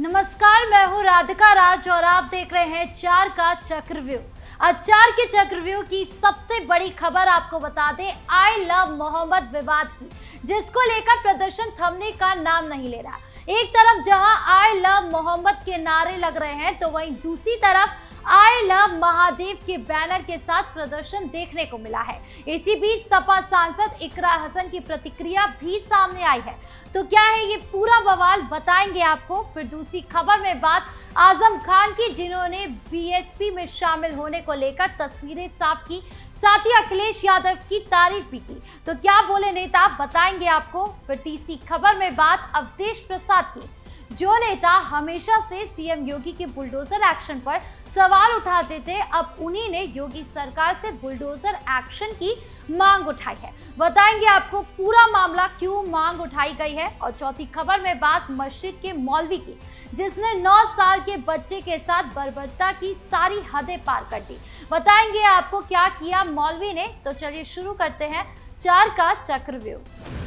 नमस्कार, मैं हूँ राधिका राज और आप देख रहे हैं चार का चक्रव्यूह। आज चार के चक्रव्यूह की सबसे बड़ी खबर आपको बता दें, आई लव मोहम्मद विवाद की, जिसको लेकर प्रदर्शन थमने का नाम नहीं ले रहा। एक तरफ जहां आई लव मोहम्मद के नारे लग रहे हैं, तो वहीं दूसरी तरफ आई लव महादेव के बैनर के साथ प्रदर्शन देखने को मिला है। इसी बीच सपा सांसद इकरा हसन की प्रतिक्रिया भी सामने आई है। तो क्या है ये पूरा बवाल, बताएंगे आपको। फिर दूसरी खबर में बात आजम खान की, जिन्होंने बीएसपी में शामिल होने को लेकर तस्वीरें साफ की, साथ ही अखिलेश यादव की तारीफ भी की। तो क्या बोले नेता, बताएंगे आपको। फिर तीसरी खबर में बात अवधेश प्रसाद की, जो नेता हमेशा से सीएम योगी के बुलडोजर एक्शन पर सवाल उठाते थे, अब उन्हीं ने योगी सरकार से बुलडोजर एक्शन की मांग उठाई है। बताएंगे आपको पूरा मामला, क्यों मांग उठाई गई है। और चौथी खबर में बात मस्जिद के मौलवी की, जिसने 9 साल के बच्चे के साथ बर्बरता की सारी हदें पार कर दी। बताएंगे आपको क्या किया मौलवी ने। तो चलिए शुरू करते हैं चार का चक्रव्यूह।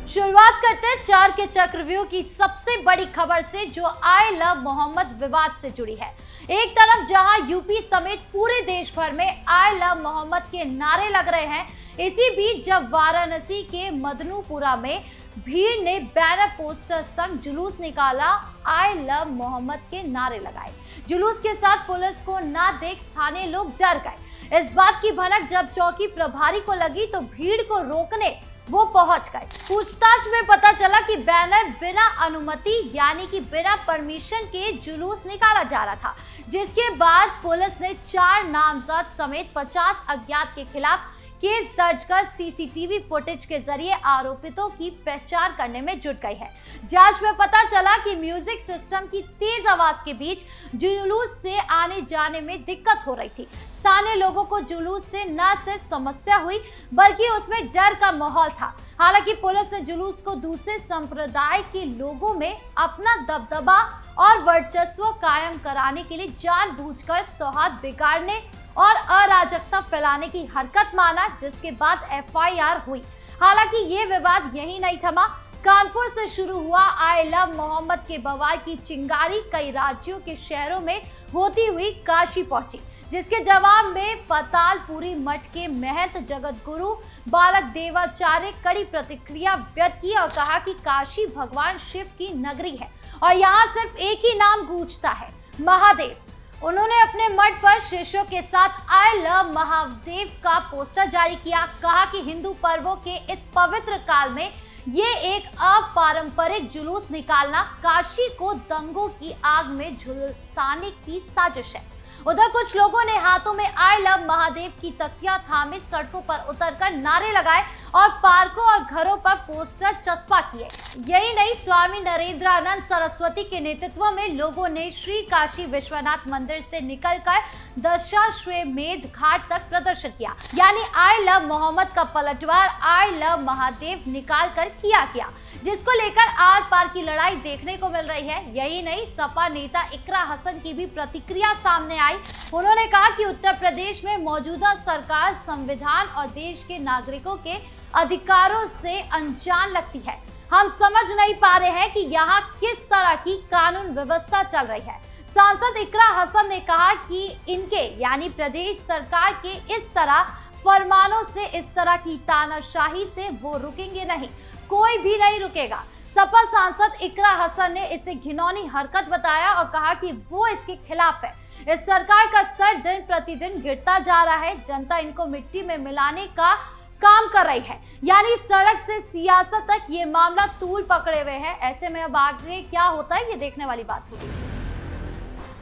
शुरुआत करते हैं चार के चक्रव्यूह की सबसे बड़ी खबर से, जो आई लव मोहम्मद विवाद से जुड़ी है। एक तरफ जहां यूपी समेत पूरे देश भर में आई लव मोहम्मद के नारे लग रहे हैं, इसी बीच जब वाराणसी के मदनूपुरा में भीड़ ने बैनर पोस्टर संग जुलूस निकाला, आई लव मोहम्मद के नारे लगाए। जुलूस के साथ पुलिस को ना देख स्थानीय लोग डर गए। इस बात की भनक जब चौकी प्रभारी को लगी, तो भीड़ को रोकने वो पहुंच गए। पूछताछ में पता चला कि बैनर बिना अनुमति यानी कि बिना परमिशन के जुलूस निकाला जा रहा था, जिसके बाद पुलिस ने 4 नामजद समेत 50 अज्ञात के खिलाफ केस दर्ज कर सीसीटीवी फुटेज के जरिए आरोपितों की पहचान करने में जुट गई है। जांच में पता चला कि म्यूजिक सिस्टम की तेज आवाज के बीच जुलूस से आने जाने में दिक्कत हो रही थी। स्थानीय लोगों को जुलूस से न सिर्फ समस्या हुई, बल्कि उसमें डर का माहौल था। हालांकि पुलिस ने जुलूस को दूसरे संप्रदाय के लोगों में अपना दबदबा और वर्चस्व कायम कराने के लिए जानबूझकर सौहार्द बिगाड़ने और अराजकता फैलाने की हरकत माना, जिसके बाद एफआईआर हुई। हालांकि ये विवाद यही नहीं थमा। कानपुर से शुरू हुआ आई लव मोहम्मद के बवाल की चिंगारी कई राज्यों के शहरों में होती हुई काशी पहुंची, जिसके जवाब में पतालपुरी मठ के महंत जगत गुरु बालक देवाचार्य कड़ी प्रतिक्रिया व्यक्त की और कहा कि काशी भगवान शिव की नगरी है और यहाँ सिर्फ एक ही नाम गूंजता है, महादेव। उन्होंने अपने मठ पर शिष्यों के साथ आई लव महादेव का पोस्टर जारी किया। कहा कि हिंदू पर्वों के इस पवित्र काल में ये एक अपारंपरिक जुलूस निकालना काशी को दंगों की आग में झुलसाने की साजिश है। उधर कुछ लोगों ने हाथों में आई लव महादेव की तख्तियां थामे सड़कों पर उतरकर नारे लगाए और पार्कों और घरों पर पोस्टर चस्पा किए। यही नहीं, स्वामी नरेंद्रानंद सरस्वती के नेतृत्व में लोगों ने श्री काशी विश्वनाथ मंदिर से निकलकर दशाश्वमेध घाट तक प्रदर्शन किया। यानी आई लव मोहम्मद का पलटवार आई लव महादेव निकाल कर किया गया, जिसको लेकर आर पार की लड़ाई देखने को मिल रही है। यही नहीं, सपा नेता इकरा हसन की भी प्रतिक्रिया सामने आई। उन्होंने कहा कि उत्तर प्रदेश में मौजूदा सरकार संविधान और देश के नागरिकों के अधिकारों से अनजान लगती है। हम समझ नहीं पा रहे हैं कि यहाँ किस तरह की कानून व्यवस्था चल रही है। सांसद इकरा हसन ने कहा कि इनके यानी प्रदेश सरकार के इस तरह फरमानों से, इस तरह की तानाशाही से वो रुकेंगे नहीं, कोई भी नहीं रुकेगा। सपा सांसद इकरा हसन ने इसे घिनौनी हरकत बताया और कहा कि वो इसके खिलाफ है। इस सरकार का स्तर दिन प्रतिदिन गिरता जा रहा है। जनता इनको मिट्टी में मिलाने का काम कर रही है, यानी सड़क से सियासत तक ये मामला तूल पकड़े हुए है। ऐसे में अब आगे क्या होता है, ये देखने वाली बात होगी।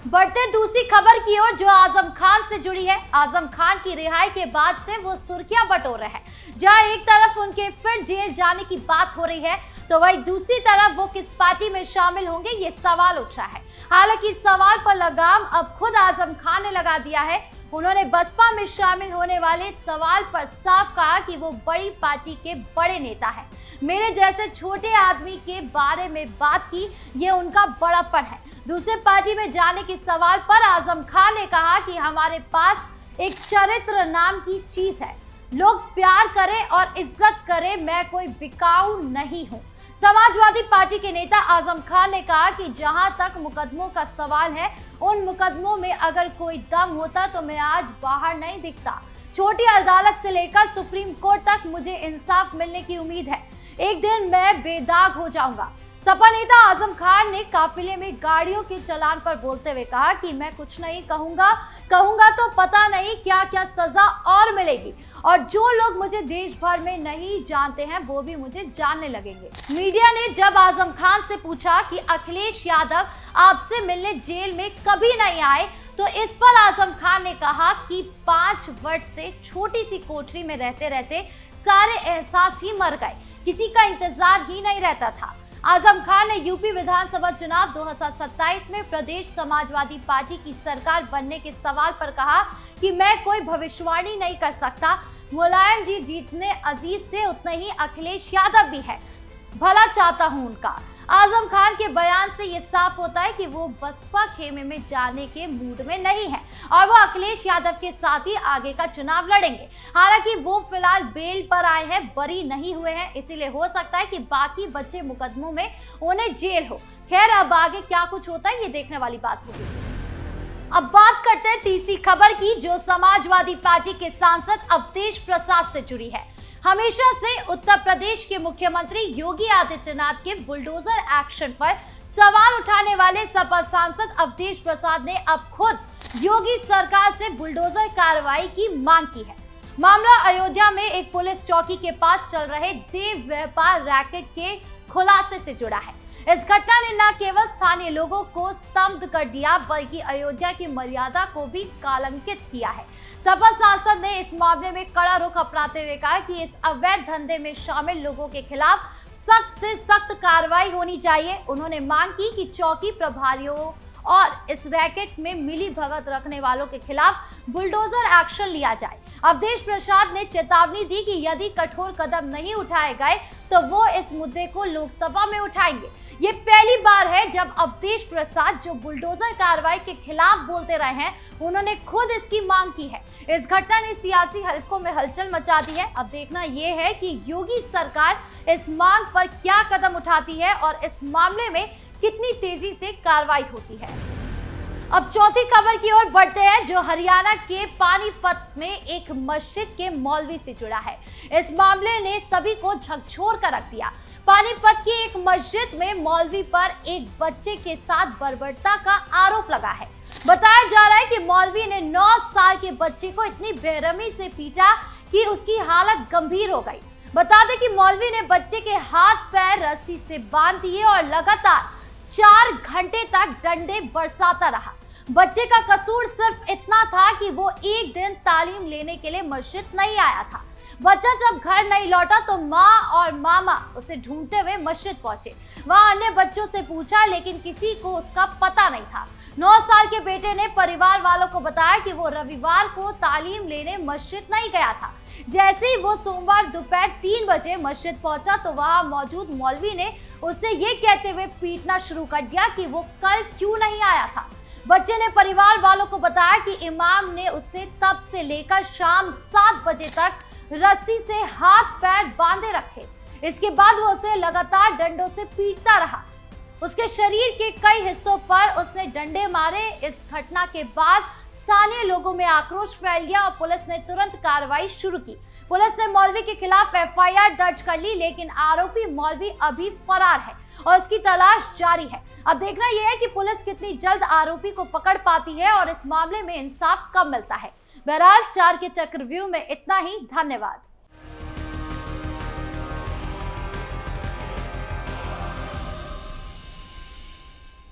बढ़ते दूसरी खबर की ओर, जो आजम खान से जुड़ी है। आजम खान की रिहाई के बाद से वो सुर्खियां बटोर रहे हैं। जहां एक तरफ उनके फिर जेल जाने की बात हो रही है, तो वहीं दूसरी तरफ वो किस पार्टी में शामिल होंगे, ये सवाल उठ रहा है। हालांकि इस सवाल पर लगाम अब खुद आजम खान ने लगा दिया है। उन्होंने बसपा में शामिल होने वाले सवाल पर साफ कहा कि वो बड़ी पार्टी के बड़े नेता हैं। मेरे जैसे छोटे आदमी के बारे में बात की, ये उनका बड़प्पन है। दूसरे पार्टी में जाने के सवाल पर आजम खान ने कहा कि हमारे पास एक चरित्र नाम की चीज है, लोग प्यार करें और इज्जत करें, मैं कोई बिकाऊ नहीं हूँ। समाजवादी पार्टी के नेता आजम खान ने कहा कि जहां तक मुकदमों का सवाल है, उन मुकदमों में अगर कोई दम होता तो मैं आज बाहर नहीं दिखता। छोटी अदालत से लेकर सुप्रीम कोर्ट तक मुझे इंसाफ मिलने की उम्मीद है। एक दिन मैं बेदाग हो जाऊंगा। सपा नेता आजम खान ने काफिले में गाड़ियों के चालान पर बोलते हुए कहा कि मैं कुछ नहीं कहूंगा तो पता नहीं क्या क्या सजा और मिलेगी, और जो लोग मुझे देश भर में नहीं जानते हैं वो भी मुझे जानने लगेंगे। मीडिया ने जब आजम खान से पूछा कि अखिलेश यादव आपसे मिलने जेल में कभी नहीं आए, तो इस पर आजम खान ने कहा कि 5 वर्ष से छोटी सी कोठरी में रहते रहते सारे एहसास ही मर गए, किसी का इंतजार ही नहीं रहता था। आजम खान ने यूपी विधानसभा चुनाव 2027 में प्रदेश समाजवादी पार्टी की सरकार बनने के सवाल पर कहा कि मैं कोई भविष्यवाणी नहीं कर सकता। मुलायम जी जितने अजीज थे उतने ही अखिलेश यादव भी है, भला चाहता हूं उनका। आजम खान के बयान से ये साफ होता है कि वो बसपा खेमे में जाने के मूड में नहीं है और वो अखिलेश यादव के साथ ही आगे का चुनाव लड़ेंगे। हालांकि वो फिलहाल बेल पर आए हैं, बरी नहीं हुए हैं, इसीलिए हो सकता है कि बाकी बचे मुकदमों में उन्हें जेल हो। खैर, अब आगे क्या कुछ होता है ये देखने वाली बात होगी। अब बात करते हैं तीसरी खबर की, जो समाजवादी पार्टी के सांसद अवधेश प्रसाद से जुड़ी है। हमेशा से उत्तर प्रदेश के मुख्यमंत्री योगी आदित्यनाथ के बुलडोजर एक्शन पर सवाल उठाने वाले सपा सांसद अवधेश प्रसाद ने अब खुद योगी सरकार से बुलडोजर कार्रवाई की मांग की है। मामला अयोध्या में एक पुलिस चौकी के पास चल रहे देव व्यापार रैकेट के खुलासे से जुड़ा है। इस घटना ने न केवल स्थानीय लोगों को स्तब्ध कर दिया, बल्कि अयोध्या की मर्यादा को भी कलंकित किया है। सपा सांसद ने इस मामले में कड़ा रुख अपनाते हुए कहा कि इस अवैध धंधे में शामिल लोगों के खिलाफ सख्त से सख्त कार्रवाई होनी चाहिए। उन्होंने मांग की कि चौकी प्रभारियों और इस रैकेट में मिली भगत रखने वालों के खिलाफ बुलडोजर एक्शन लिया जाए। अवधेश प्रसाद ने चेतावनी दी कि यदि कठोर कदम नहीं उठाए गए तो वो इस मुद्दे को लोकसभा में उठाएंगे। ये पहली बार है जब अवधेश प्रसाद, जो बुलडोजर कार्रवाई के खिलाफ बोलते रहे हैं, उन्होंने खुद इसकी मांग की है। इस घटना ने सियासी हलकों में हलचल मचा दी है। अब देखना यह है कि योगी सरकार इस मांग पर क्या कदम उठाती है और इस मामले में कितनी तेजी से कार्रवाई होती है। अब चौथी खबर की ओर बढ़ते हैं, जो हरियाणा के पानीपत में एक मस्जिद के मौलवी से जुड़ा है। इस मामले ने सभी को झकझोर कर रख दिया। पानीपत की एक मस्जिद में मौलवी पर एक बच्चे के साथ बर्बरता का आरोप लगा है। बताया जा रहा है कि मौलवी ने 9 साल के बच्चे को इतनी बेरहमी से पीटा कि उसकी हालत गंभीर हो गई। बता दें कि मौलवी ने बच्चे के हाथ पैर रस्सी से बांध दिए और लगातार 4 घंटे तक डंडे बरसाता रहा। बच्चे का कसूर सिर्फ इतना था कि वो एक दिन तालीम लेने के लिए मस्जिद नहीं आया था। बच्चा जब घर नहीं लौटा तो माँ और मामा उसे ढूंढते हुए मस्जिद पहुंचे। वहां अन्य बच्चों से पूछा, लेकिन किसी को उसका पता नहीं था। 9 साल के बेटे ने परिवार वालों को बताया कि वो रविवार को तालीम लेने मस्जिद नहीं गया था। जैसे ही वो सोमवार दोपहर 3 बजे मस्जिद पहुंचा तो वहां मौजूद मौलवी ने उसे ये कहते हुए पीटना शुरू कर दिया कि वो कल क्यों नहीं आया था। बच्चे ने परिवार वालों को बताया कि इमाम ने उसे तब से लेकर शाम 7 बजे तक रस्सी से हाथ पैर बांधे रखे। इसके बाद वो उसे लगातार डंडों से पीटता रहा। उसके शरीर के कई हिस्सों पर उसने डंडे मारे। इस घटना के बाद स्थानीय लोगों में आक्रोश फैल गया और पुलिस ने तुरंत कार्रवाई शुरू की। पुलिस ने मौलवी के खिलाफ एफआईआर दर्ज कर ली, लेकिन आरोपी मौलवी अभी फरार है और उसकी तलाश जारी है। अब देखना यह है कि पुलिस कितनी जल्द आरोपी को पकड़ पाती है और इस मामले में इंसाफ कब मिलता है। बहरहाल 4 के चक्रव्यूह में इतना ही। धन्यवाद।